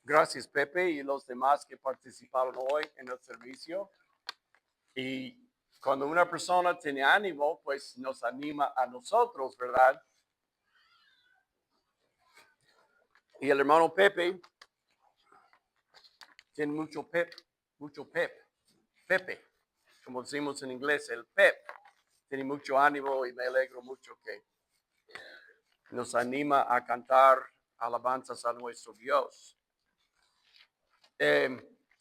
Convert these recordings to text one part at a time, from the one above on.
Gracias, Pepe, y los demás que participaron hoy en el servicio. Y cuando una persona tiene ánimo, pues nos anima a nosotros, ¿verdad? Y el hermano Pepe tiene mucho Pepe, como decimos en inglés, el pep. Tiene mucho ánimo y me alegro mucho que nos anima a cantar alabanzas a nuestro Dios.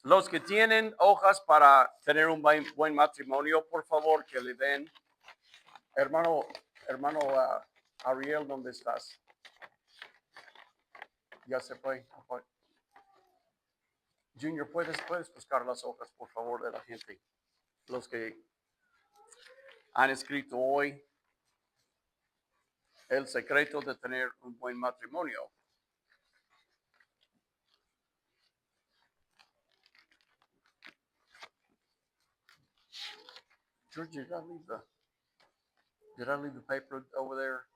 Los que tienen hojas para tener un buen matrimonio, por favor, que le den. Hermano Ariel, ¿dónde estás? Ya se fue. Junior, ¿puedes buscar las hojas, por favor, de la gente? Los que han escrito hoy el secreto de tener un buen matrimonio. George, did I leave the paper over there?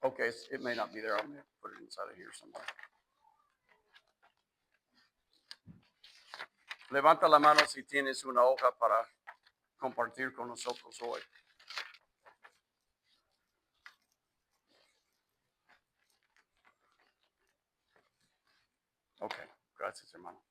Okay, it may not be there. I'm going to put it inside of here somewhere. Levanta la mano si tienes una hoja para compartir con nosotros hoy. Ok, gracias, hermano.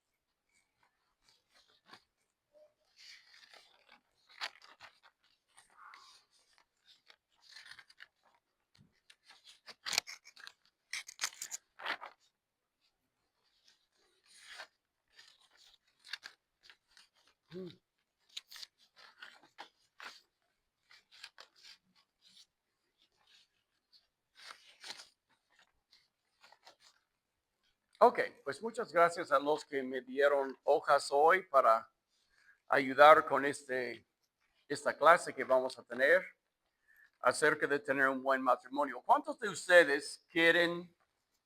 Ok, pues muchas gracias a los que me dieron hojas hoy para ayudar con esta clase que vamos a tener acerca de tener un buen matrimonio. ¿Cuántos de ustedes quieren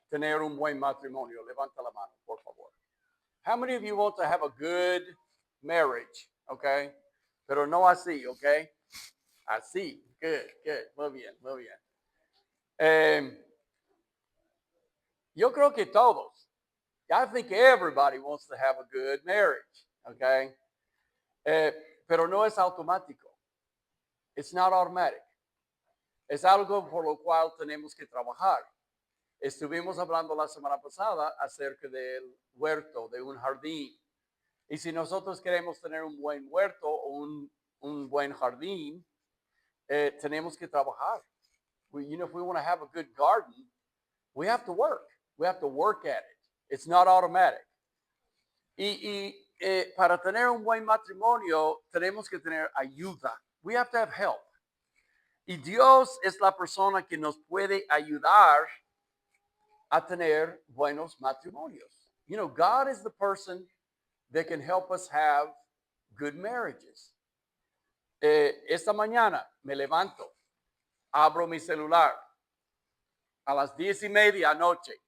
tener un buen matrimonio? Levanta la mano, por favor. How many of you want to have a good marriage? Okay, pero no así, okay? Así, good, muy bien, muy bien. Yo creo que todos. I think everybody wants to have a good marriage, okay? Pero no es automático. It's not automatic. Es algo por lo cual tenemos que trabajar. Estuvimos hablando la semana pasada acerca del huerto, de un jardín. Y si nosotros queremos tener un buen huerto o un buen jardín, tenemos que trabajar. If we want to have a good garden, we have to work. We have to work at it. It's not automatic. Para tener un buen matrimonio, tenemos que tener ayuda. We have to have help. Y Dios es la persona que nos puede ayudar a tener buenos matrimonios. God is the person that can help us have good marriages. Esta mañana me levanto, abro mi celular a las 10:30 anoche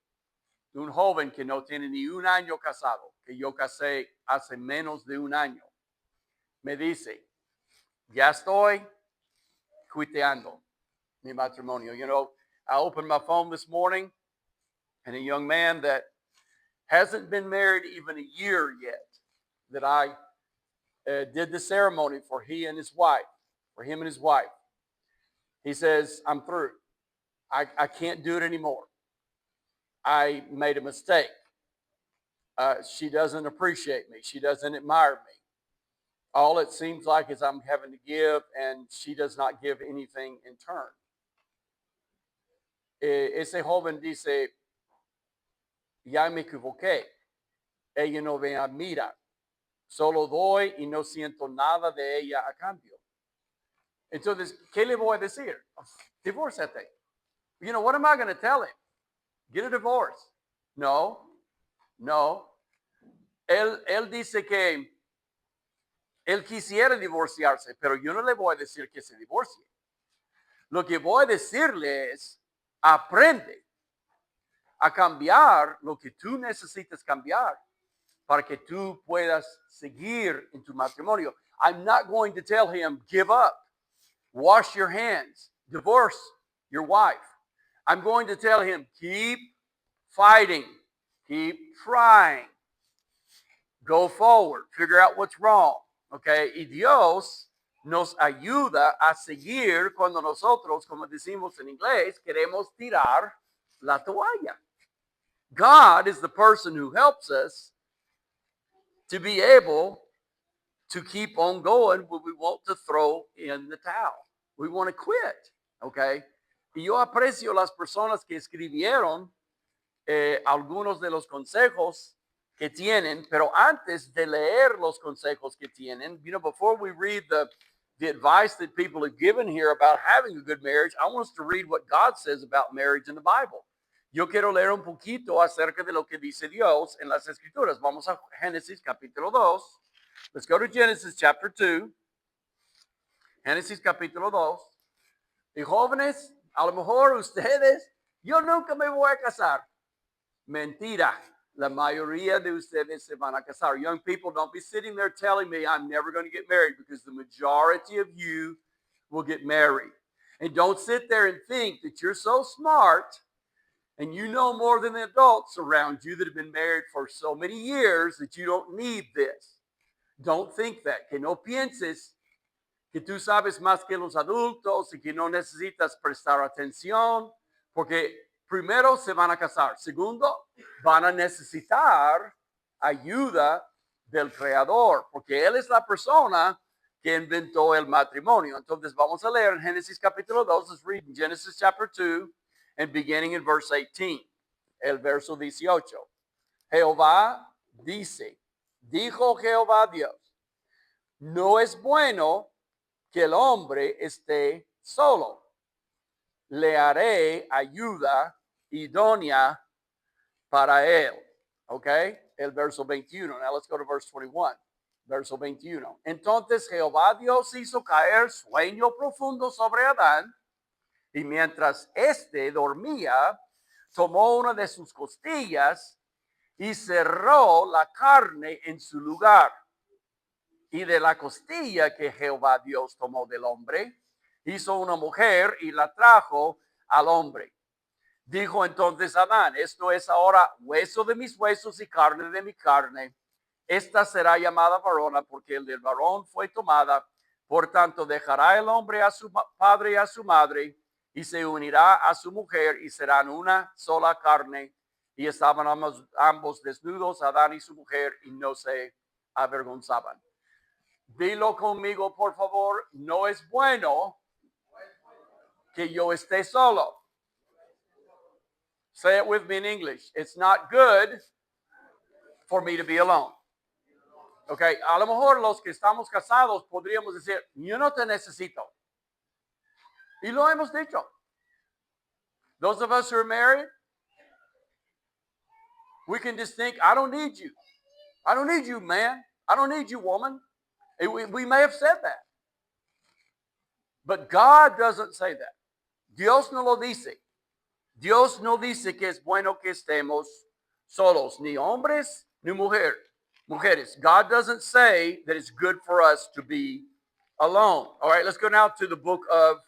de un joven que no tiene ni un año casado, que yo casé hace menos de un año. Me dice, ya estoy cuiteando mi matrimonio. I opened my phone this morning and a young man that hasn't been married even a year yet, that I did the ceremony for him and his wife. He says, I'm through. I can't do it anymore. I made a mistake. She doesn't appreciate me. She doesn't admire me. All it seems like is I'm having to give, and she does not give anything in turn. Ese joven dice, ya me equivoqué. Ella no me admira. Solo doy y no siento nada de ella a cambio. Entonces, ¿qué le voy a decir? Divórciate. What am I going to tell him? Get a divorce. No. Él dice que él quisiera divorciarse, pero yo no le voy a decir que se divorcie. Lo que voy a decirle es, aprende a cambiar lo que tú necesitas cambiar para que tú puedas seguir en tu matrimonio. I'm not going to tell him, give up, wash your hands, divorce your wife. I'm going to tell him, keep fighting, keep trying, go forward, figure out what's wrong, okay? Y Dios nos ayuda a seguir cuando nosotros, como decimos en inglés, queremos tirar la toalla. God is the person who helps us to be able to keep on going when we want to throw in the towel. We want to quit, okay? Y yo aprecio las personas que escribieron algunos de los consejos que tienen, pero antes de leer los consejos que tienen, before we read the advice that people have given here about having a good marriage, I want us to read what God says about marriage in the Bible. Yo quiero leer un poquito acerca de lo que dice Dios en las Escrituras. Vamos a Génesis capítulo 2. Let's go to Genesis chapter 2. Génesis capítulo 2. Y jóvenes, a lo mejor ustedes, yo nunca me voy a casar. Mentira. La mayoría de ustedes se van a casar. Young people, don't be sitting there telling me I'm never going to get married, because the majority of you will get married. And don't sit there and think that you're so smart and you know more than the adults around you that have been married for so many years that you don't need this. Don't think that. Que no pienses que tú sabes más que los adultos y que no necesitas prestar atención, porque primero se van a casar. Segundo, van a necesitar ayuda del Creador, porque Él es la persona que inventó el matrimonio. Entonces vamos a leer en Génesis capítulo 2. Let's read Genesis chapter 2 and beginning in verse 18. El verso 18. Jehová dice, dijo Jehová Dios, no es bueno que el hombre esté solo. Le haré ayuda idónea para él. Okay? El verso 21. Now let's go to verse 21. Verso 21. Entonces Jehová Dios hizo caer sueño profundo sobre Adán, y mientras éste dormía, tomó una de sus costillas y cerró la carne en su lugar. Y de la costilla que Jehová Dios tomó del hombre, hizo una mujer y la trajo al hombre. Dijo entonces Adán, esto es ahora hueso de mis huesos y carne de mi carne. Esta será llamada varona, porque el del varón fue tomada. Por tanto, dejará el hombre a su padre y a su madre, y se unirá a su mujer, y serán una sola carne. Y estaban ambos desnudos, Adán y su mujer, y no se avergonzaban. Dilo conmigo, por favor. No es bueno que yo esté solo. Say it with me in English. It's not good for me to be alone. Okay, a lo mejor los que estamos casados podríamos decir, yo no te necesito. Y lo hemos dicho. Those of us who are married, we can just think, I don't need you. I don't need you, man. I don't need you, woman. We may have said that. But God doesn't say that. Dios no lo dice. Dios no dice que es bueno que estemos solos, ni hombres, ni mujeres. God doesn't say that it's good for us to be alone. All right, let's go now to the book of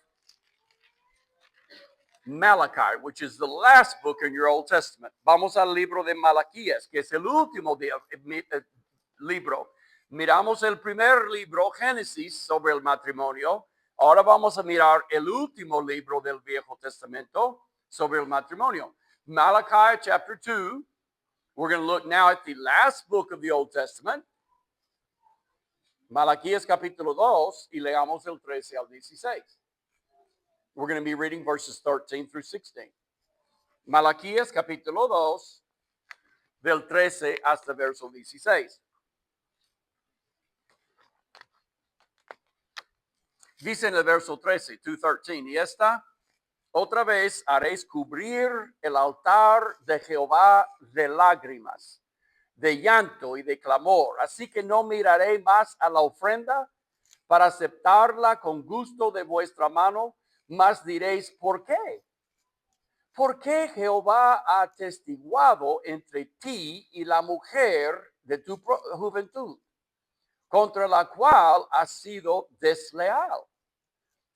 Malachi, which is the last book in your Old Testament. Vamos al libro de Malaquías, que es el último libro. Miramos el primer libro, Génesis, sobre el matrimonio. Ahora vamos a mirar el último libro del Viejo Testamento sobre el matrimonio. Malachi chapter 2. We're going to look now at the last book of the Old Testament. Malaquías capítulo 2, y leamos el 13 al 16. We're going to be reading verses 13 through 16. Malaquías capítulo 2, del 13 hasta verso 16. Dice en el verso 13, 2:13, y esta otra vez haréis cubrir el altar de Jehová de lágrimas, de llanto y de clamor. Así que no miraré más a la ofrenda para aceptarla con gusto de vuestra mano, mas diréis, ¿por qué? Porque Jehová ha atestiguado entre ti y la mujer de tu juventud, contra la cual has sido desleal.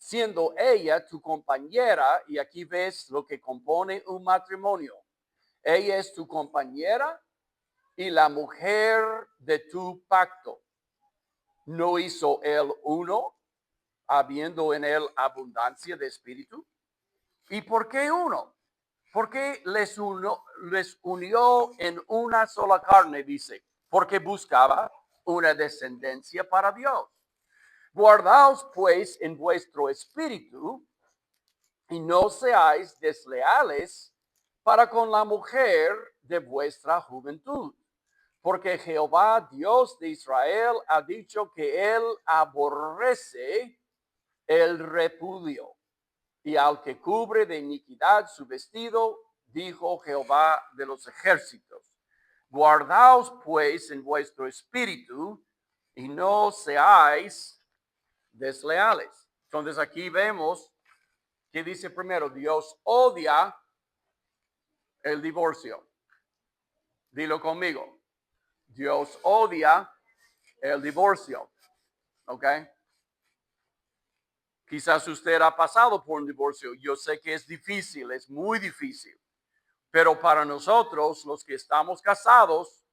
siendo ella tu compañera, y aquí ves lo que compone un matrimonio. Ella es tu compañera y la mujer de tu pacto. ¿No hizo él uno, habiendo en él abundancia de espíritu? ¿Y por qué uno? Porque les unió en una sola carne, dice, porque buscaba una descendencia para Dios. Guardaos pues en vuestro espíritu y no seáis desleales para con la mujer de vuestra juventud. Porque Jehová, Dios de Israel, ha dicho que él aborrece el repudio. Y al que cubre de iniquidad su vestido, dijo Jehová de los ejércitos. Guardaos pues en vuestro espíritu y no seáis desleales. Entonces aquí vemos que dice primero, Dios odia el divorcio. Dilo conmigo. Dios odia el divorcio. ¿Ok? Quizás usted ha pasado por un divorcio. Yo sé que es difícil, es muy difícil. Pero para nosotros, los que estamos casados,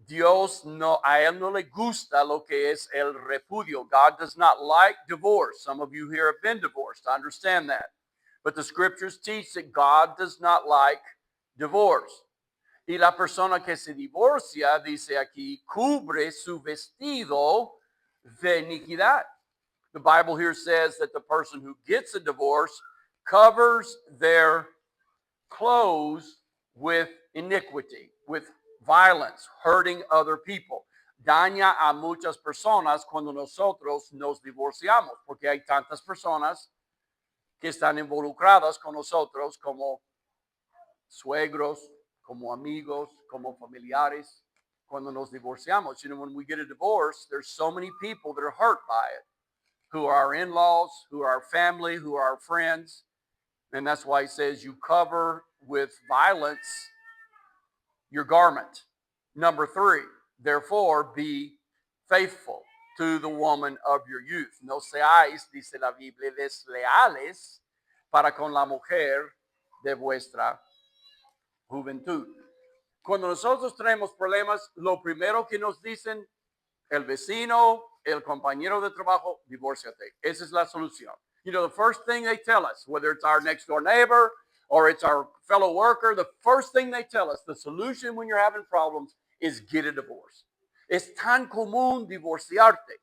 Dios no, a él no le gusta lo que es el repudio. God does not like divorce. Some of you here have been divorced. I understand that. But the scriptures teach that God does not like divorce. Y la persona que se divorcia, dice aquí, cubre su vestido de iniquidad. The Bible here says that the person who gets a divorce covers their clothes with iniquity, with violence, hurting other people. Daña a muchas personas cuando nosotros nos divorciamos, porque hay tantas personas que están involucradas con nosotros como suegros, como amigos, como familiares, cuando nos divorciamos. You know, when we get a divorce, there's so many people that are hurt by it, who are our in-laws, who are our family, who are our friends. And that's why he says you cover with violence your garment. Number 3, therefore be faithful to the woman of your youth. No seáis, dice la Biblia, desleales para con la mujer de vuestra juventud. Cuando nosotros tenemos problemas, lo primero que nos dicen el vecino, el compañero de trabajo, divórciate. Esa es la solución. You know, the first thing they tell us, whether it's our next door neighbor or it's our fellow worker, the first thing they tell us, the solution when you're having problems is get a divorce. Es tan común divorciarte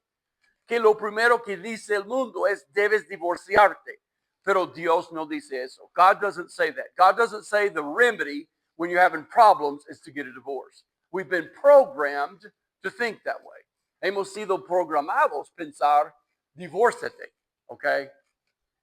que lo primero que dice el mundo es debes divorciarte. Pero Dios no dice eso. God doesn't say that. God doesn't say the remedy when you're having problems is to get a divorce. We've been programmed to think that way. Hemos sido programados pensar, divórciate, ¿ok?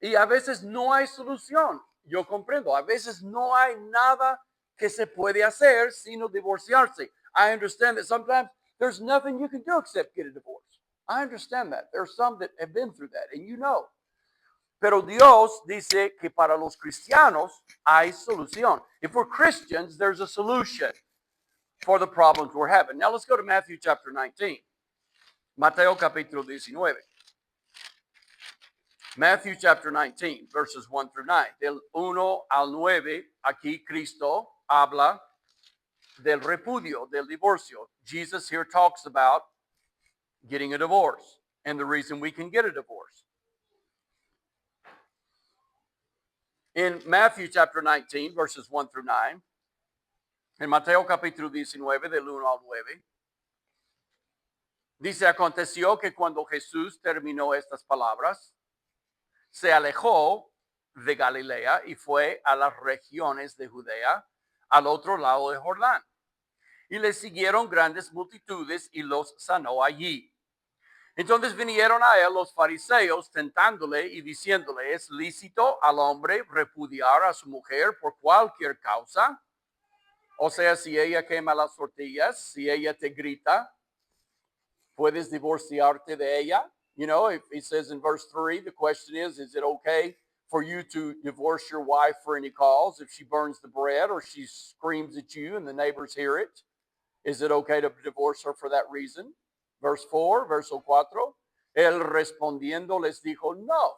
Y a veces no hay solución. Yo comprendo. A veces no hay nada que se puede hacer sino divorciarse. I understand that sometimes there's nothing you can do except get a divorce. I understand that. There are some that have been through that, and you know. Pero Dios dice que para los cristianos hay solución. If we're Christians, there's a solution for the problems we're having. Now let's go to Matthew chapter 19. Mateo capítulo 19. Matthew chapter 19, verses 1 through 9. Del 1 al 9, aquí Cristo habla del repudio, del divorcio. Jesus here talks about getting a divorce and the reason we can get a divorce. In Matthew chapter 19, verses 1 through 9, en Mateo capítulo 19, del 1 al 9, dice, aconteció que cuando Jesús terminó estas palabras, se alejó de Galilea y fue a las regiones de Judea, al otro lado de Jordán. Y le siguieron grandes multitudes y los sanó allí. Entonces vinieron a él los fariseos tentándole y diciéndole, ¿es lícito al hombre repudiar a su mujer por cualquier causa? O sea, si ella quema las tortillas, si ella te grita, ¿puedes divorciarte de ella? You know, if he says in verse 3, the question is it okay for you to divorce your wife for any cause? If she burns the bread or she screams at you and the neighbors hear it, is it okay to divorce her for that reason? Verse 4, verso 4, él respondiendo les dijo, no,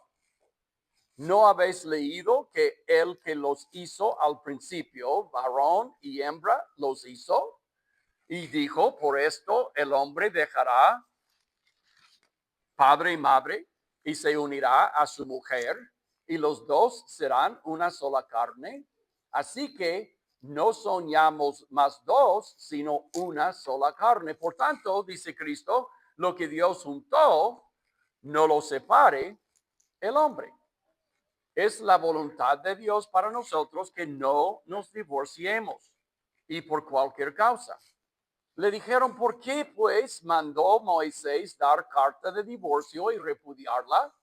¿No habéis leído que el que los hizo al principio, varón y hembra, los hizo? Y dijo, por esto el hombre dejará padre y madre y se unirá a su mujer y los dos serán una sola carne. Así que no son ya más dos, sino una sola carne. Por tanto, dice Cristo, lo que Dios juntó, no lo separe el hombre. Es la voluntad de Dios para nosotros que no nos divorciemos y por cualquier causa. Le dijeron, ¿por qué pues mandó Moisés dar carta de divorcio y repudiarla?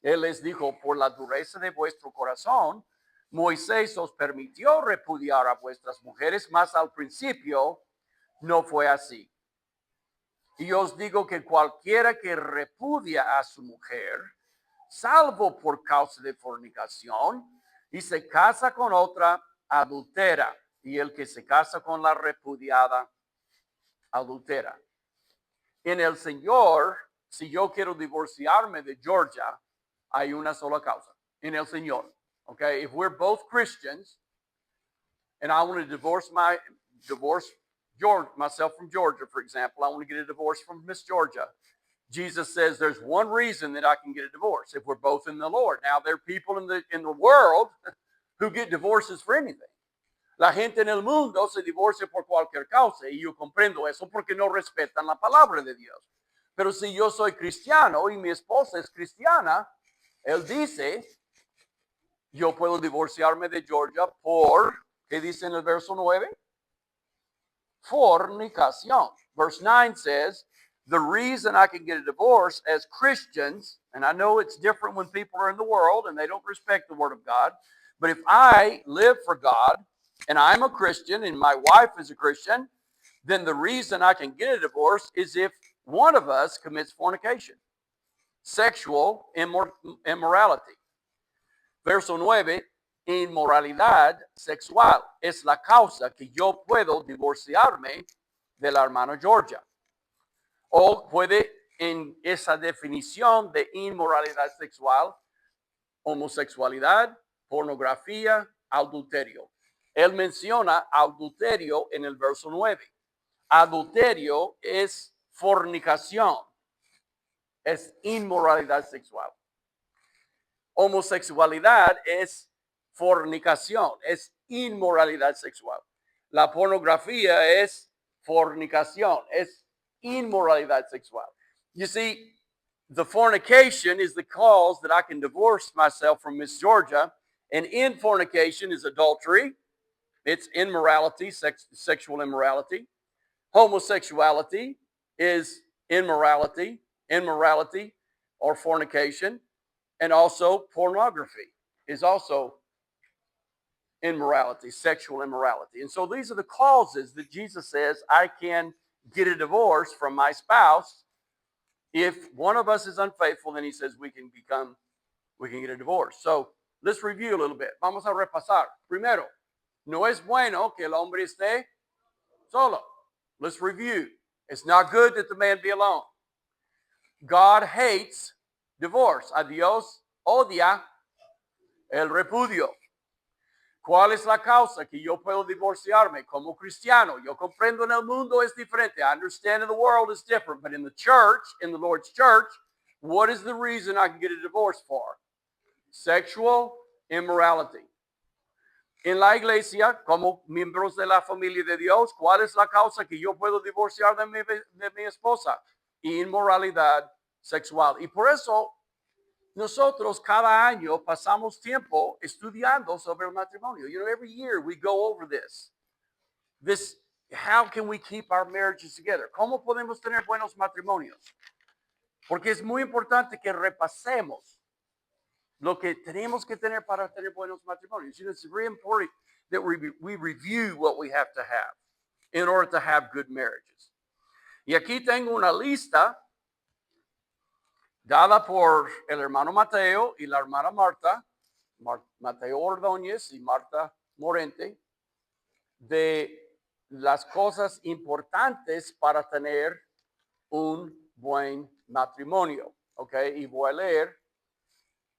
Él les dijo, por la dureza de vuestro corazón, Moisés os permitió repudiar a vuestras mujeres, mas al principio no fue así. Y os digo que cualquiera que repudia a su mujer, salvo por causa de fornicación, y se casa con otra, adultera. Y el que se casa con la repudiada, adultera. En el Señor, si yo quiero divorciarme de Georgia, hay una sola causa. En el Señor. Okay, if we're both Christians, and I want to divorce myself from Georgia, for example, I want to get a divorce from Miss Georgia. Jesus says there's one reason that I can get a divorce if we're both in the Lord. Now there are people in the world who get divorces for anything. La gente en el mundo se divorcia por cualquier causa y yo comprendo eso porque no respetan la palabra de Dios. Pero si yo soy cristiano y mi esposa es cristiana, él dice, yo puedo divorciarme de Georgia por, ¿qué dice en el verso 9? Fornicación. Verse 9 says, the reason I can get a divorce as Christians, and I know it's different when people are in the world and they don't respect the word of God, but if I live for God and I'm a Christian and my wife is a Christian, then the reason I can get a divorce is if one of us commits fornication, sexual immorality. Verso 9, inmoralidad sexual es la causa que yo puedo divorciarme de la hermana Georgia. O puede en esa definición de inmoralidad sexual, homosexualidad, pornografía, adulterio. Él menciona adulterio en el verso 9. Adulterio es fornicación, es inmoralidad sexual. Homosexualidad es fornicación, es inmoralidad sexual. La pornografía es fornicación, es inmoralidad sexual. You see, the fornication is the cause that I can divorce myself from Miss Georgia, and in fornication is adultery, it's immorality, sexual immorality. Homosexuality is immorality or fornication. And also pornography is also immorality, sexual immorality. And so these are the causes that Jesus says I can get a divorce from my spouse. If one of us is unfaithful, then he says we can get a divorce. So let's review a little bit. Vamos a repasar. Primero, no es bueno que el hombre esté solo. Let's review. It's not good that the man be alone. God hates divorce. A Dios odia el repudio. ¿Cuál es la causa que yo puedo divorciarme como cristiano? Yo comprendo en el mundo es diferente. I understand in the world is different, but in the church, in the Lord's church, what is the reason I can get a divorce for? Sexual immorality. En la iglesia, como miembros de la familia de Dios, ¿cuál es la causa que yo puedo divorciar de mi esposa? Inmoralidad sexual. Y por eso nosotros cada año pasamos tiempo estudiando sobre el matrimonio. You know, every year we go over this. How can we keep our marriages together? ¿Cómo podemos tener buenos matrimonios? Porque es muy importante que repasemos lo que tenemos que tener para tener buenos matrimonios. You know, it's very important that we review what we have to have in order to have good marriages. Y aquí tengo una lista dada por el hermano Mateo y la hermana Marta, Mateo Ordóñez y Marta Morente, de las cosas importantes para tener un buen matrimonio. ¿Ok? Y voy a leer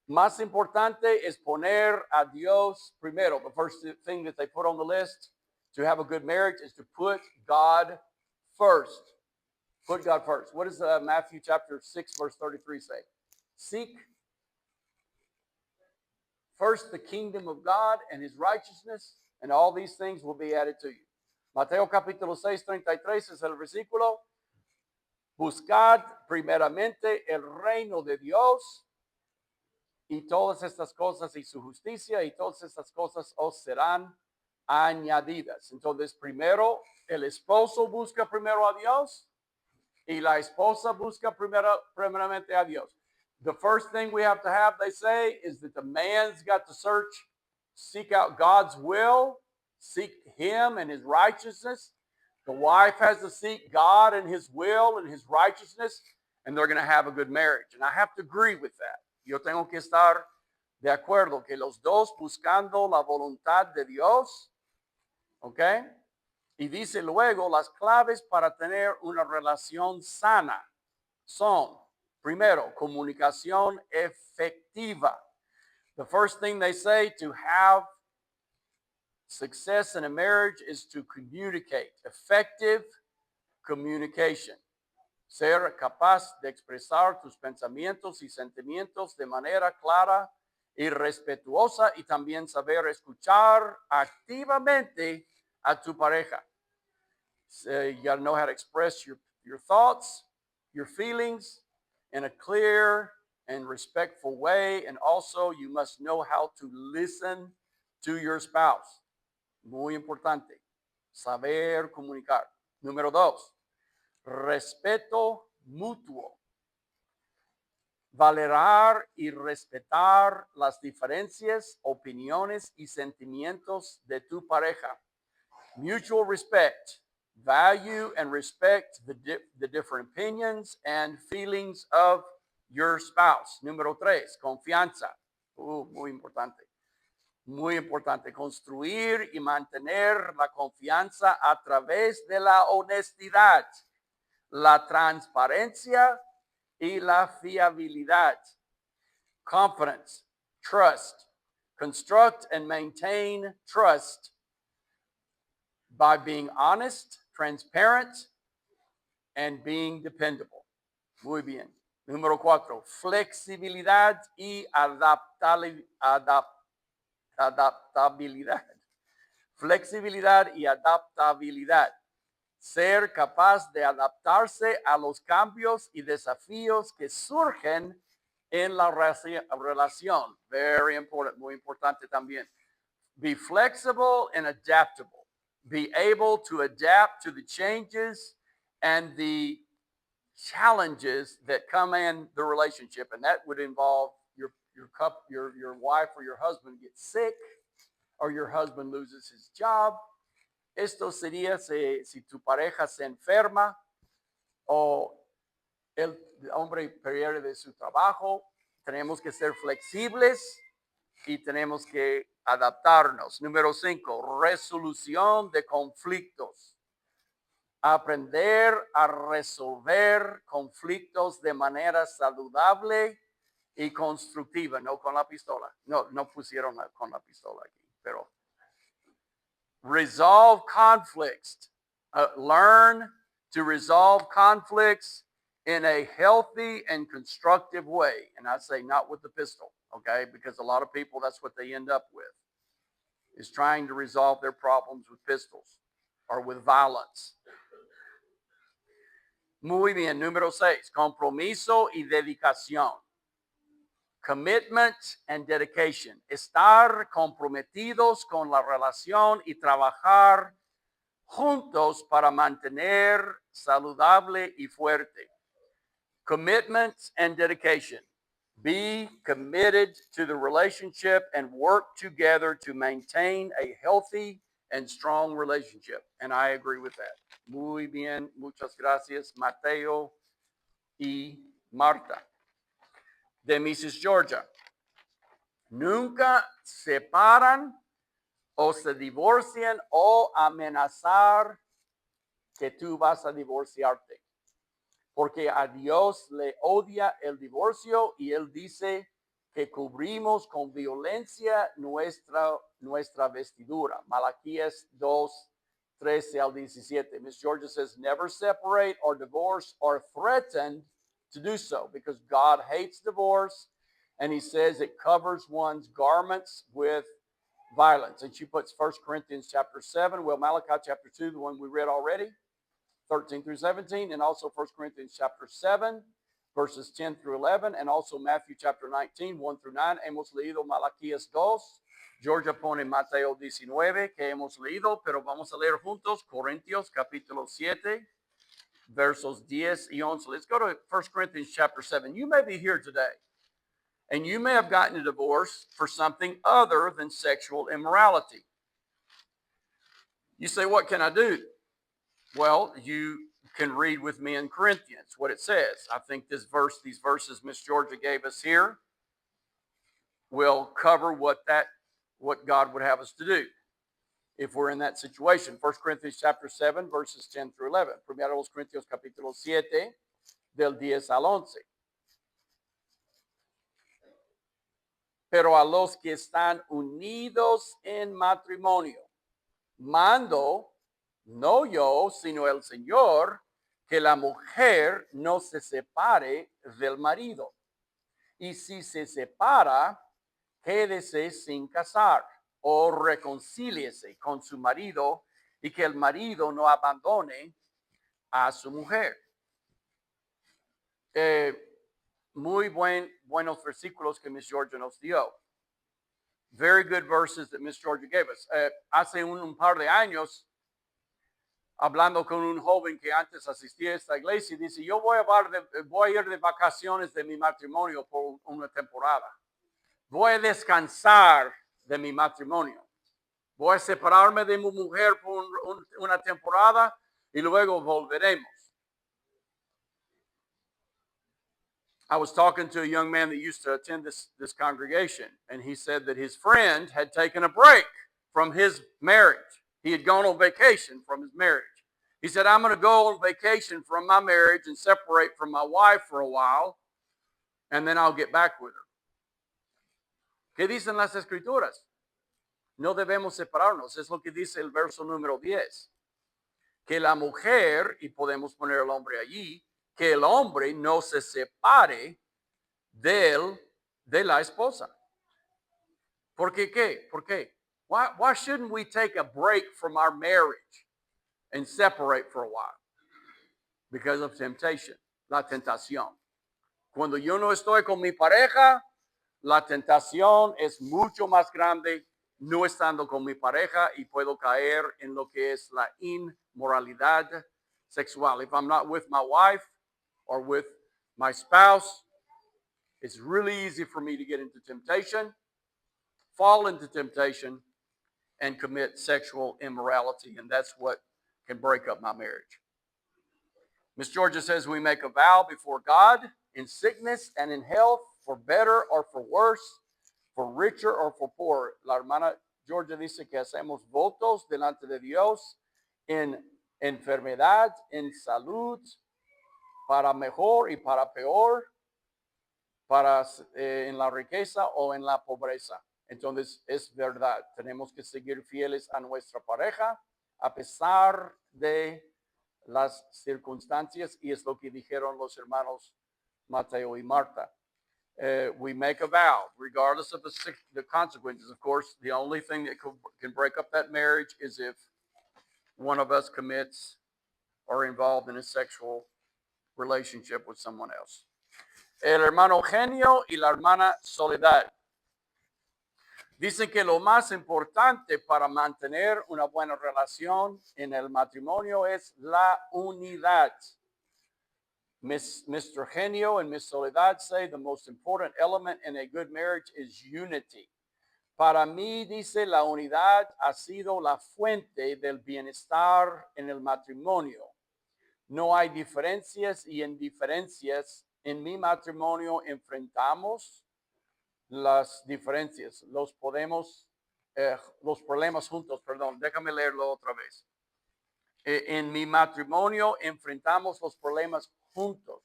Más importante es poner a Dios primero. The first thing that they put on the list to have a good marriage is to put God first. Put God first. What does Matthew chapter 6, verse 33 say? Seek first the kingdom of God and his righteousness, and all these things will be added to you. Mateo capítulo 6, 33 es el versículo. Buscad primeramente el reino de Dios y todas estas cosas y su justicia y todas estas cosas os serán añadidas. Entonces, primero, el esposo busca primero a Dios y la esposa busca primeramente a Dios. The first thing we have to have, they say, is that the man's got to seek out God's will, seek him and his righteousness. The wife has to seek God and his will and his righteousness, and they're going to have a good marriage. And I have to agree with that. Yo tengo que estar de acuerdo que los dos buscando la voluntad de Dios, ¿ok? Y dice luego, las claves para tener una relación sana son, primero, comunicación efectiva. The first thing they say to have success in a marriage is to communicate. Effective communication. Ser capaz de expresar tus pensamientos y sentimientos de manera clara y respetuosa y también saber escuchar activamente a tu pareja. So you got to know how to express your thoughts, your feelings in a clear and respectful way. And also you must know how to listen to your spouse. Muy importante. Saber comunicar. Número 2. Respeto mutuo. Valorar y respetar las diferencias, opiniones y sentimientos de tu pareja. Mutual respect. Value and respect the different opinions and feelings of your spouse. Número 3. Confianza. Muy importante. Muy importante. Construir y mantener la confianza a través de la honestidad, la transparencia y la fiabilidad. Confidence, trust. Construct and maintain trust by being honest, transparent, and being dependable. Muy bien. Número 4, flexibilidad y adaptabilidad. Flexibilidad y adaptabilidad. Ser capaz de adaptarse a los cambios y desafíos que surgen en la relación. Very important, muy importante también. Be flexible and adaptable. Be able to adapt to the changes and the challenges that come in the relationship. And that would involve your wife or your husband gets sick, or your husband loses his job. Esto sería si tu pareja se enferma o el hombre pierde de su trabajo. Tenemos que ser flexibles y tenemos que adaptarnos. Número 5, resolución de conflictos. Aprender a resolver conflictos de manera saludable y constructiva, no con la pistola. No pusieron con la pistola aquí, pero resolve conflicts. Learn to resolve conflicts in a healthy and constructive way. And I say not with the pistol, okay? Because a lot of people, that's what they end up with, is trying to resolve their problems with pistols or with violence. Muy bien, número 6, compromiso y dedicación. Commitment and dedication. Estar comprometidos con la relación y trabajar juntos para mantener saludable y fuerte. Commitment and dedication. Be committed to the relationship and work together to maintain a healthy and strong relationship. And I agree with that. Muy bien, muchas gracias, Mateo y Marta. De Mrs. Georgia. Nunca separan o se divorcian o amenazar que tú vas a divorciarte. Porque a Dios le odia el divorcio y él dice que cubrimos con violencia nuestra vestidura. Malaquías 2:13-17. Miss Georgia says, never separate or divorce or threaten to do so, because God hates divorce, and he says it covers one's garments with violence. And she puts 1 Corinthians chapter 7, well, Malachi chapter 2, the one we read already, 13-17, and also 1 Corinthians chapter 7, verses 10-11, and also Matthew chapter 19, 1-9. Hemos leído Malaquías 2. Georgia pone Mateo 19, que hemos leído, pero vamos a leer juntos Corintios capítulo 7, versos 10 y 11. Let's go to 1 Corinthians chapter 7. You may be here today, and you may have gotten a divorce for something other than sexual immorality. You say, what can I do? Well, you can read with me in Corinthians what it says. I think these verses Miss Georgia gave us here will cover what God would have us to do if we're in that situation. 1 Corinthians chapter 7, verses 10-11. Primero los Corintios capítulo 7, del 10 al 11. Pero a los que están unidos en matrimonio, mando, no yo, sino el Señor, que la mujer no se separe del marido. Y si se separa, quédese sin casar o reconcíliese con su marido, y que el marido no abandone a su mujer. Muy buenos versículos que Miss Georgia nos dio. Very good verses that Miss Georgia gave us. Hace un par de años, hablando con un joven que antes asistía a esta iglesia, y dice, yo voy a ir de vacaciones de mi matrimonio por una temporada. Voy a descansar de mi matrimonio. Voy a separarme de mi mujer por una temporada y luego volveremos. I was talking to a young man that used to attend this congregation, and he said that his friend had taken a break from his marriage. He had gone on vacation from his marriage. He said, I'm going to go on vacation from my marriage and separate from my wife for a while, and then I'll get back with her. ¿Qué dicen las escrituras? No debemos separarnos. Es lo que dice el verso número 10. Que la mujer, y podemos poner el hombre allí, que el hombre no se separe de la esposa. ¿Por qué qué? ¿Por qué? Why shouldn't we take a break from our marriage and separate for a while? Because of temptation, la tentación. Cuando yo no estoy con mi pareja, la tentación es mucho más grande no estando con mi pareja, y puedo caer en lo que es la inmoralidad sexual. If I'm not with my wife or with my spouse, it's really easy for me to get into temptation, fall into temptation, and commit sexual immorality, and that's what can break up my marriage. Miss Georgia says we make a vow before God in sickness and in health, for better or for worse, for richer or for poor. La hermana Georgia dice que hacemos votos delante de Dios en enfermedad, en salud, para mejor y para peor, para en la riqueza o en la pobreza. Entonces es verdad, tenemos que seguir fieles a nuestra pareja a pesar de las circunstancias, y es lo que dijeron los hermanos Mateo y Marta. We make a vow, regardless of the consequences. Of course, the only thing that can break up that marriage is if one of us commits or involved in a sexual relationship with someone else. El hermano Genio y la hermana Soledad dicen que lo más importante para mantener una buena relación en el matrimonio es la unidad. Mr. Genio and Miss Soledad say the most important element in a good marriage is unity. Para mí, dice, la unidad ha sido la fuente del bienestar en el matrimonio. No hay diferencias y indiferencias. En mi matrimonio enfrentamos las diferencias, los problemas juntos. Perdón, déjame leerlo otra vez. En mi matrimonio enfrentamos los problemas juntos.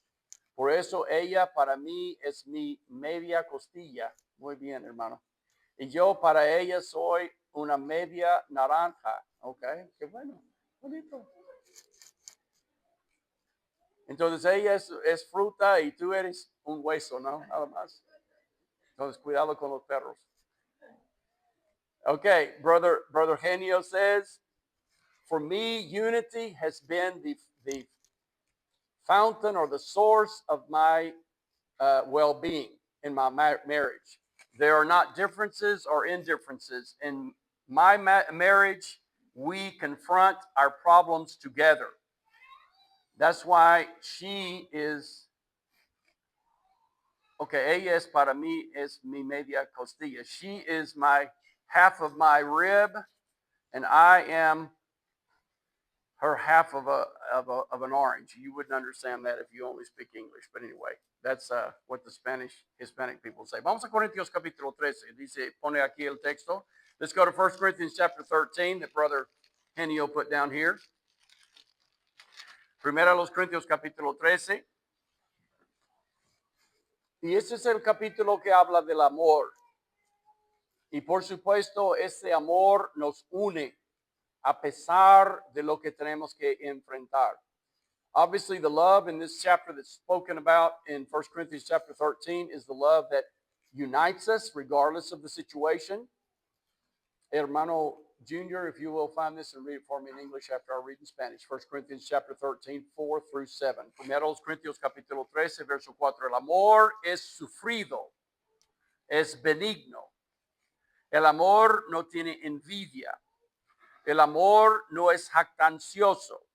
Por eso ella para mí es mi media costilla. Muy bien, hermano. Y yo para ella soy una media naranja. Ok, qué bueno, bonito. Entonces ella es fruta y tú eres un hueso, ¿no? Nada más. Entonces cuidado con los perros. Okay, brother Genio says, for me, unity has been the fountain or the source of my well-being in my marriage. There are not differences or indifferences. In my marriage, we confront our problems together. That's why she is, okay, ella es para mí es mi media costilla. She is my half of my rib, and I am her half of an orange. You wouldn't understand that if you only speak English. But anyway, that's what the Hispanic people say. Vamos a Corintios capítulo 13. Dice, pone aquí el texto. Let's go to 1 Corinthians chapter 13 that Brother Henio put down here. Primera los Corintios capítulo 13. Y ese es el capítulo que habla del amor. Y por supuesto, ese amor nos une a pesar de lo que tenemos que enfrentar. Obviously, the love in this chapter that's spoken about in 1 Corinthians chapter 13 is the love that unites us regardless of the situation. Hermano Junior, if you will find this and read it for me in English after I read in Spanish. 1 Corinthians chapter 13, 4 through 7. Primero Corintios capítulo 13, verso 4. El amor es sufrido, es benigno. El amor no tiene envidia. El amor no es jactancioso.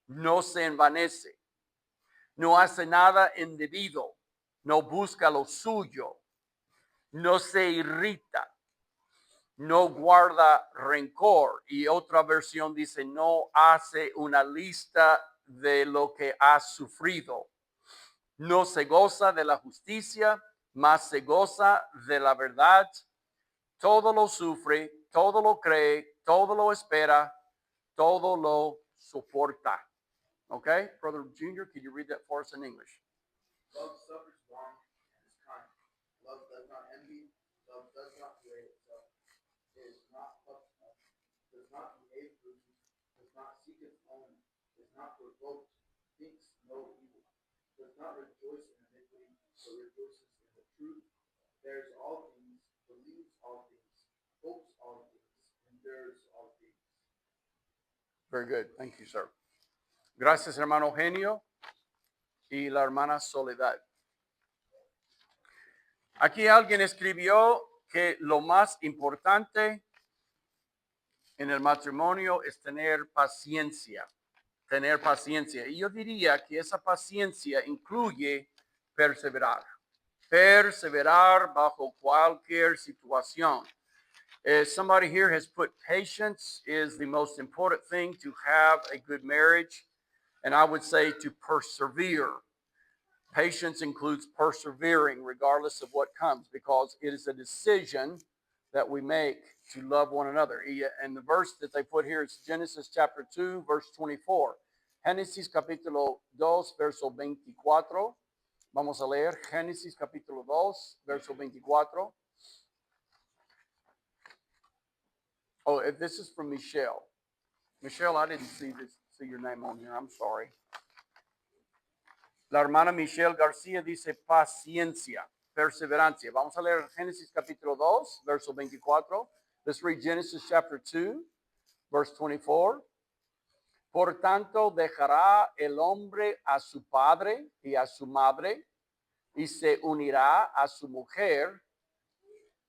No se envanece. No hace nada indebido, no busca lo suyo, no se irrita, no guarda rencor. Y otra versión dice, no hace una lista de lo que ha sufrido. No se goza de la justicia, mas se goza de la verdad. Todo lo sufre, todo lo cree, todo lo espera, todo lo soporta. Okay, Brother Junior, could you read that for us in English? Love suffers long and is kind. Love does not envy. Love does not parade itself. It is not puffed up. Does not behave rudely. Does not seek its own. Is not provoked. Thinks no evil. Does not rejoice in iniquity, but rejoices in the truth. Bears all things. Believes all things. Hopes all things. Endures all things. Very good. Thank you, sir. Gracias, hermano Genio y la hermana Soledad. Aquí alguien escribió que lo más importante en el matrimonio es tener paciencia. Tener paciencia. Y yo diría que esa paciencia incluye perseverar. Perseverar bajo cualquier situación. Somebody here has put patience is the most important thing to have a good marriage. And I would say to persevere. Patience includes persevering regardless of what comes, because it is a decision that we make to love one another. And the verse that they put here is Genesis chapter 2, verse 24. Génesis capítulo 2, verso 24. Vamos a leer Génesis capítulo 2, verso 24. Oh, this is from Michelle. Michelle, I didn't see your name on here. I'm sorry. La hermana Michelle García dice paciencia, perseverancia. Vamos a leer Génesis capítulo 2, verso 24. Let's read Genesis chapter 2, verse 24. Por tanto, dejará el hombre a su padre y a su madre y se unirá a su mujer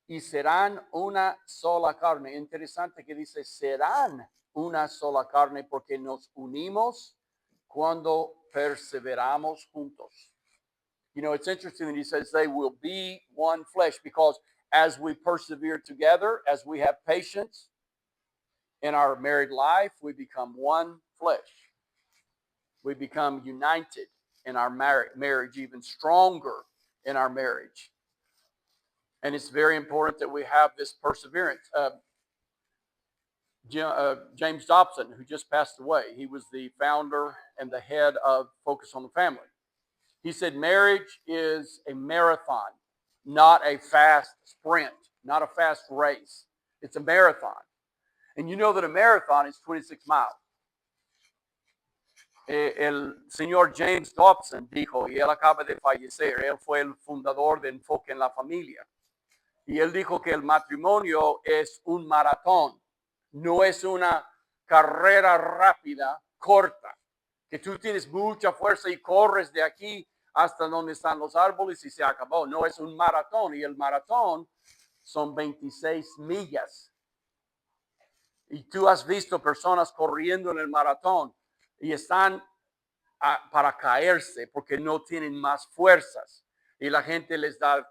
y serán una sola carne. Interesante que dice serán una sola carne porque nos unimos cuando perseveramos juntos. You know, it's interesting that he says they will be one flesh, because as we persevere together, as we have patience in our married life, we become one flesh. We become united in our marriage, even stronger in our marriage. And it's very important that we have this perseverance. James Dobson, who just passed away, he was the founder and the head of Focus on the Family. He said marriage is a marathon, not a fast sprint, not a fast race. It's a marathon. And you know that a marathon is 26 miles. El señor James Dobson dijo, y él acaba de fallecer, él fue el fundador de Enfoque en la Familia. Y él dijo que el matrimonio es un maratón, no es una carrera rápida, corta, que tú tienes mucha fuerza y corres de aquí hasta donde están los árboles y se acabó. No, es un maratón, y el maratón son 26 millas. Y tú has visto personas corriendo en el maratón y están para caerse porque no tienen más fuerzas. Y la gente les da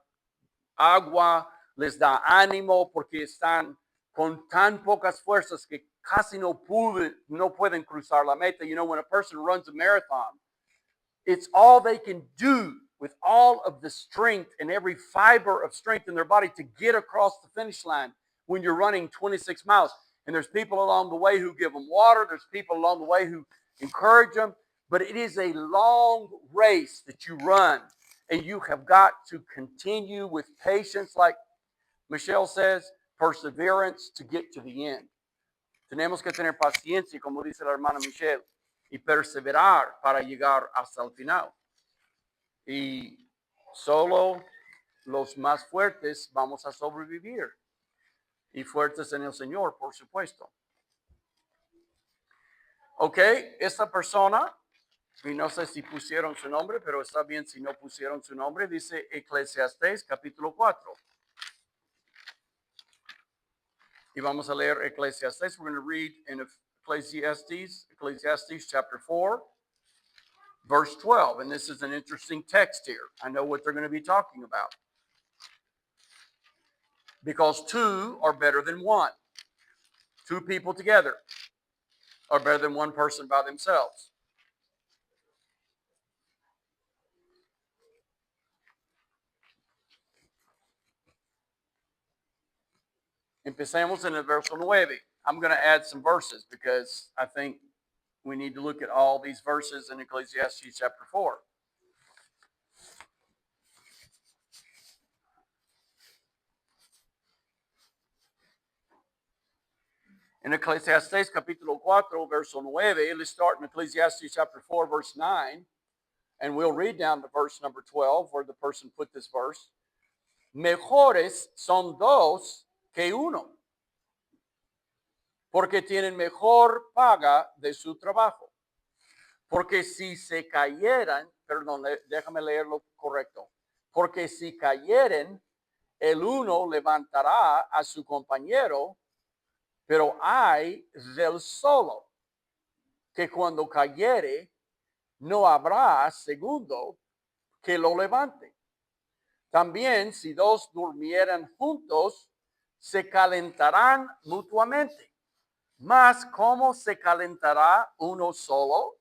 agua, les da ánimo porque están con tan pocas fuerzas que casi no pueden cruzar la meta. You know, when a person runs a marathon, it's all they can do with all of the strength and every fiber of strength in their body to get across the finish line when you're running 26 miles. And there's people along the way who give them water. There's people along the way who encourage them. But it is a long race that you run. And you have got to continue with patience, like Michelle says, perseverance to get to the end. Tenemos que tener paciencia, como dice la hermana Michelle, y perseverar para llegar hasta el final. Y solo los más fuertes vamos a sobrevivir. Y fuertes en el Señor, por supuesto. Ok, esta persona, y no sé si pusieron su nombre, pero está bien si no pusieron su nombre, dice Eclesiastés capítulo 4. Y vamos a leer Eclesiastés. We're going to read in Ecclesiastes chapter 4, verse 12. And this is an interesting text here. I know what they're going to be talking about. Because two are better than one. Two people together are better than one person by themselves. Empecemos en el verso 9. I'm going to add some verses because I think we need to look at all these verses in Ecclesiastes chapter 4. In Ecclesiastes capítulo 4, verso 9, let's start in Ecclesiastes chapter 4, verse 9, and we'll read down to verse number 12, where the person put this verse. Mejores son dos que uno, porque tienen mejor paga de su trabajo. Porque si se cayeran, perdón, déjame leerlo correcto. Porque si cayeren, el uno levantará a su compañero, pero hay del solo, que cuando cayere, no habrá segundo que lo levante. También si dos durmieran juntos, se calentarán mutuamente. Mas ¿cómo se calentará uno solo?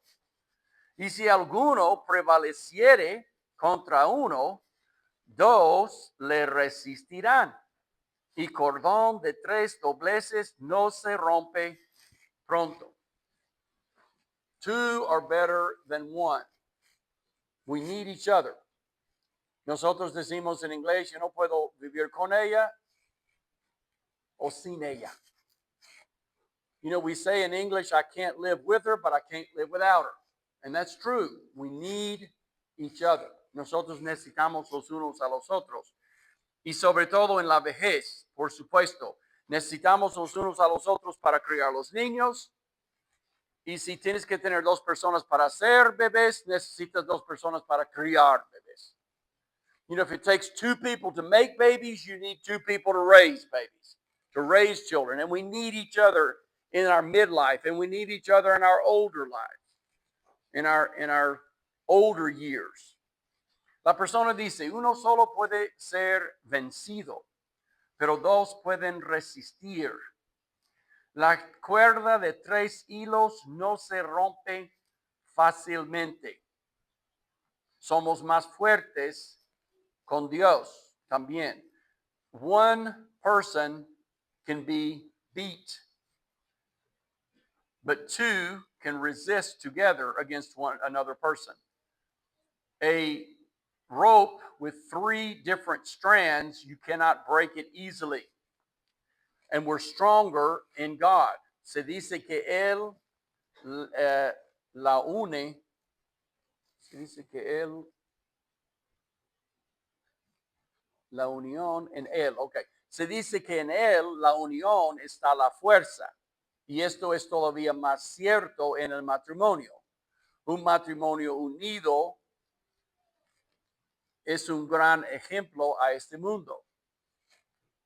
Y si alguno prevaleciere contra uno, dos le resistirán. Y cordón de tres dobleces no se rompe pronto. Two are better than one. We need each other. Nosotros decimos en inglés, yo no puedo vivir con ella o sin ella. You know, we say in English, I can't live with her, but I can't live without her. And that's true. We need each other. Nosotros necesitamos los unos a los otros. Y sobre todo en la vejez, por supuesto. Necesitamos los unos a los otros para criar los niños. Y si tienes que tener dos personas para hacer bebés, necesitas dos personas para criar bebés. You know, if it takes two people to make babies, you need two people to raise babies, to raise children. And we need each other in our midlife, and we need each other in our older lives, in our older years. La persona dice, uno solo puede ser vencido, pero dos pueden resistir. La cuerda de tres hilos no se rompe fácilmente. Somos más fuertes con Dios también. One person can be beat, but two can resist together against one another person. A rope with 3 different strands, you cannot break it easily. And we're stronger in God. Se dice que Él la une. Se dice que Él, la unión en Él. Ok. Se dice que en Él, la unión, está la fuerza. Y esto es todavía más cierto en el matrimonio. Un matrimonio unido es un gran ejemplo a este mundo.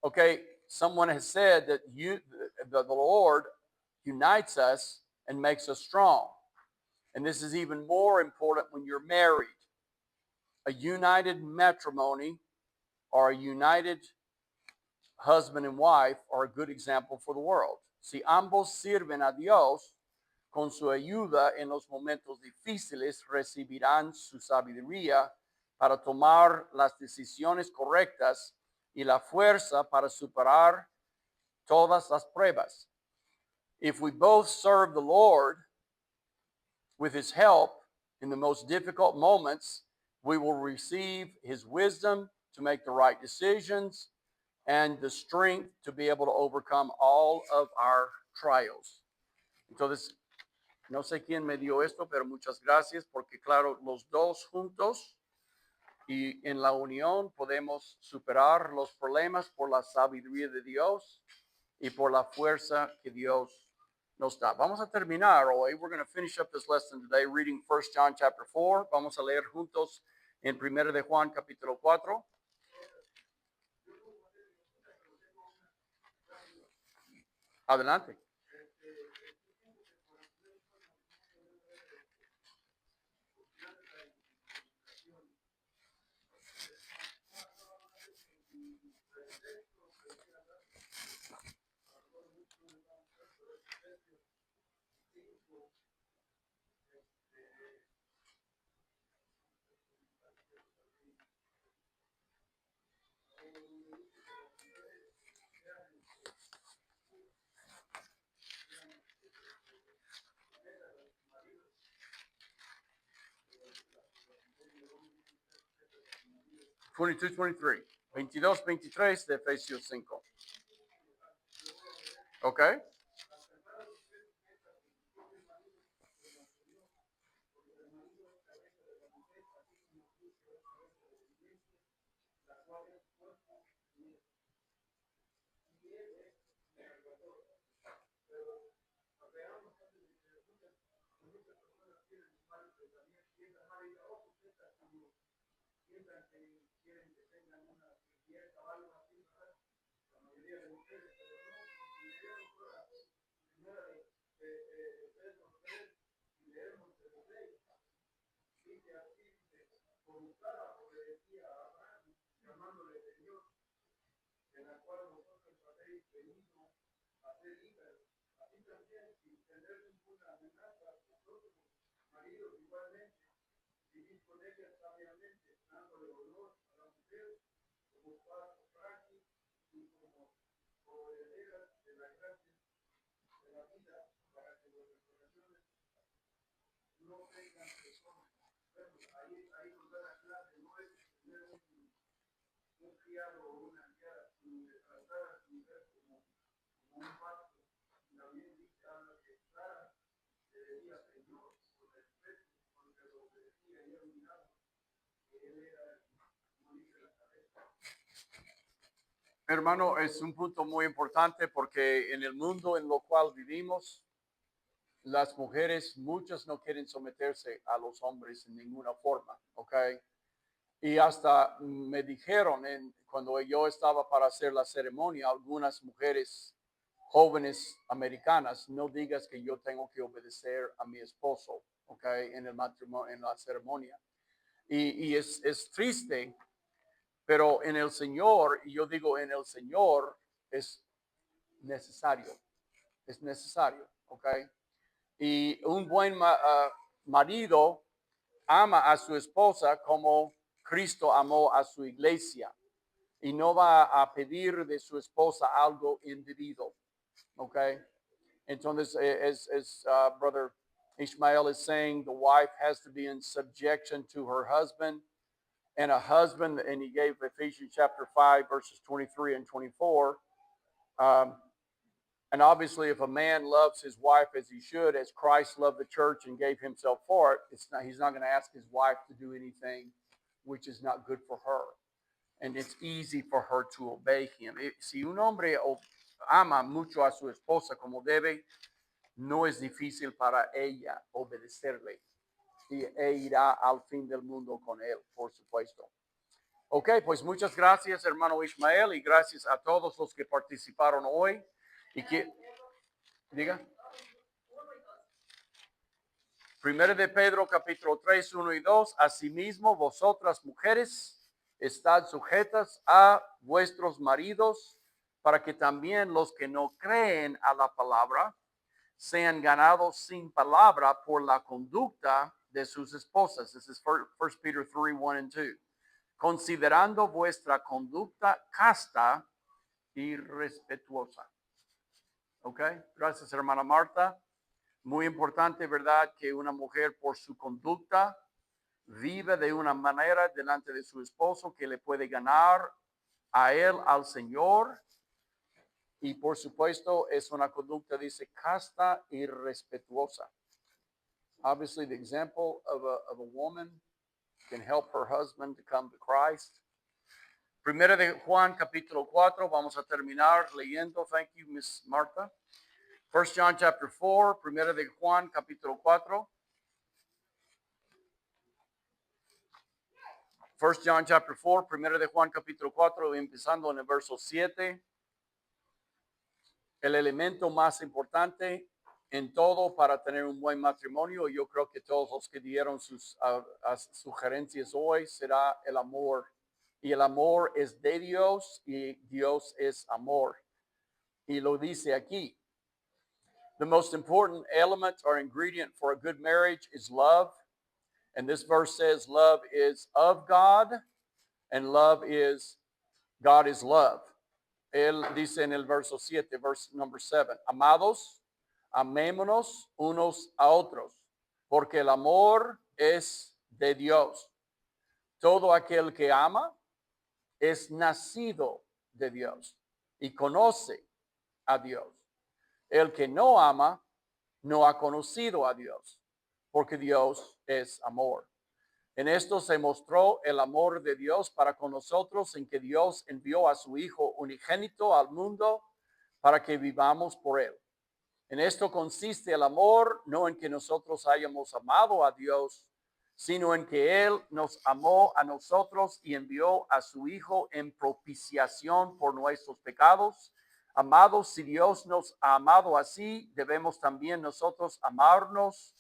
Okay, someone has said that the Lord unites us and makes us strong. And this is even more important when you're married. A united matrimony or a united husband and wife are a good example for the world. Si ambos sirven a Dios, con su ayuda en los momentos difíciles recibirán su sabiduría para tomar las decisiones correctas y la fuerza para superar todas las pruebas. If we both serve the Lord with his help in the most difficult moments, we will receive his wisdom to make the right decisions and the strength to be able to overcome all of our trials. Entonces, no sé quién me dio esto, pero muchas gracias porque claro, los dos juntos y en la unión podemos superar los problemas por la sabiduría de Dios y por la fuerza que Dios nos da. Vamos a terminar hoy. We're going to finish up this lesson today reading 1 John chapter 4. Vamos a leer juntos en 1 de Juan capítulo 4. Adelante. Twenty-two, 23. 22, 23 de Efesios 5. Okay. Hermano, es un punto muy importante porque en el mundo en lo cual vivimos, las mujeres, muchas no quieren someterse a los hombres en ninguna forma, ¿ok? Y hasta me dijeron cuando yo estaba para hacer la ceremonia, algunas mujeres jóvenes americanas, no digas que yo tengo que obedecer a mi esposo, ¿ok? En el matrimonio, en la ceremonia. Y es triste, pero en el Señor, y yo digo en el Señor, es necesario, ¿ok? Y un buen marido ama a su esposa como Cristo amó a su iglesia y no va a pedir de su esposa algo indebido, ¿ok? Entonces, brother Ishmael is saying the wife has to be in subjection to her husband, and a husband, and he gave Ephesians chapter 5, verses 23 and 24. And obviously, if a man loves his wife as he should, as Christ loved the church and gave himself for it, he's not going to ask his wife to do anything which is not good for her. And it's easy for her to obey him. Si un hombre ama mucho a su esposa como debe, no es difícil para ella obedecerle. E irá al fin del mundo con él, por supuesto. Ok, pues muchas gracias, hermano Ismael, y gracias a todos los que participaron hoy. Y que, diga. Primero de Pedro, capítulo 3, 1 y 2. Asimismo, vosotras mujeres, estad sujetas a vuestros maridos, para que también los que no creen a la palabra sean ganados sin palabra por la conducta de sus esposas. This is 1 Peter 3, 1 and 2. Considerando vuestra conducta casta y respetuosa. Ok, gracias, hermana Marta. Muy importante, ¿verdad? Que una mujer por su conducta vive de una manera delante de su esposo que le puede ganar a él, al Señor. Y por supuesto es una conducta, dice, casta y respetuosa. Obviously, the example of a woman can help her husband to come to Christ. Primera de Juan, capítulo 4. Vamos a terminar leyendo. Thank you, Miss Marta. 1 John chapter 4, Primera de Juan, capítulo 4. 1 John chapter 4, Primera de Juan, capítulo 4, empezando en el verso 7. El elemento más importante en todo para tener un buen matrimonio, yo creo que todos los que dieron sus sugerencias hoy, será el amor. Y el amor es de Dios y Dios es amor. Y lo dice aquí. The most important element or ingredient for a good marriage is love. And this verse says love is of God and love is, God is love. Él dice en el verso 7, verse number 7, amados, amémonos unos a otros, porque el amor es de Dios. Todo aquel que ama es nacido de Dios y conoce a Dios. El que no ama no ha conocido a Dios, porque Dios es amor. En esto se mostró el amor de Dios para con nosotros, en que Dios envió a su Hijo unigénito al mundo para que vivamos por él. En esto consiste el amor, no en que nosotros hayamos amado a Dios, sino en que Él nos amó a nosotros y envió a su Hijo en propiciación por nuestros pecados. Amados, si Dios nos ha amado así, debemos también nosotros amarnos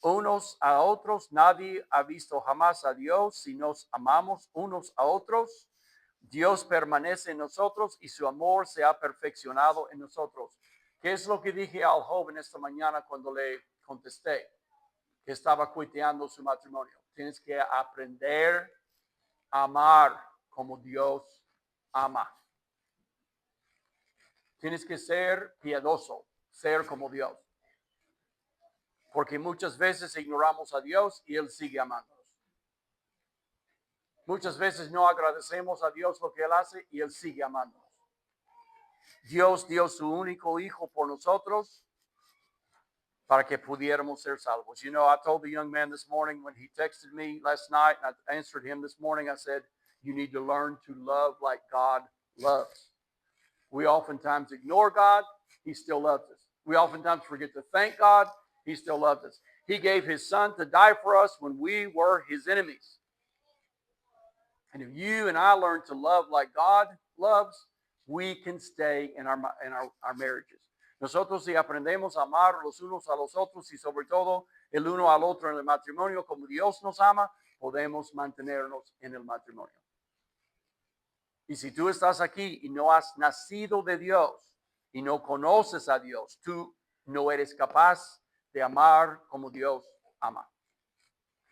unos a otros. Nadie ha visto jamás a Dios. Si nos amamos unos a otros, Dios permanece en nosotros y su amor se ha perfeccionado en nosotros. ¿Qué es lo que dije al joven esta mañana cuando le contesté que estaba cuiteando su matrimonio? Tienes que aprender a amar como Dios ama. Tienes que ser piadoso, ser como Dios. Porque muchas veces ignoramos a Dios y Él sigue amándonos. Muchas veces no agradecemos a Dios lo que Él hace y Él sigue amándonos. Dios dio su único hijo por nosotros para que pudiéramos ser salvos. You know, I told the young man this morning when he texted me last night, and I answered him this morning, I said, you need to learn to love like God loves. We oftentimes ignore God, He still loves us. We oftentimes forget to thank God, He still loves us. He gave His Son to die for us when we were His enemies. And if you and I learn to love like God loves, we can stay in our marriages. Nosotros si aprendemos a amar los unos a los otros y sobre todo el uno al otro en el matrimonio como Dios nos ama, podemos mantenernos en el matrimonio. Y si tú estás aquí y no has nacido de Dios y no conoces a Dios, tú no eres capaz de amar como Dios ama.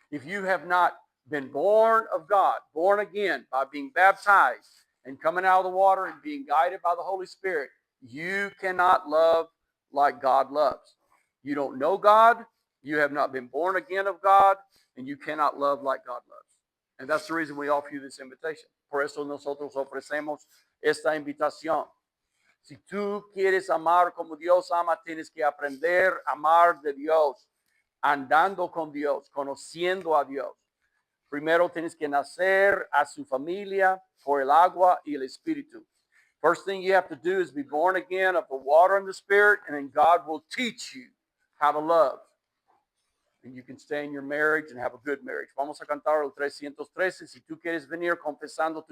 If you have not been born of God, born again by being baptized and coming out of the water and being guided by the Holy Spirit, you cannot love like God loves. You don't know God, You have not been born again of God, and you cannot love like God loves. And that's the reason we offer you this invitation. Por eso nosotros ofrecemos esta invitación. Si tú quieres amar como Dios ama, tienes que aprender a amar de Dios, andando con Dios, conociendo a Dios. Primero tienes que nacer a su familia por el agua y el espíritu. First thing you have to do is be born again of the water and the spirit, and then God will teach you how to love. And you can stay in your marriage and have a good marriage. Vamos a cantar el 313. Si tú quieres venir confesando tu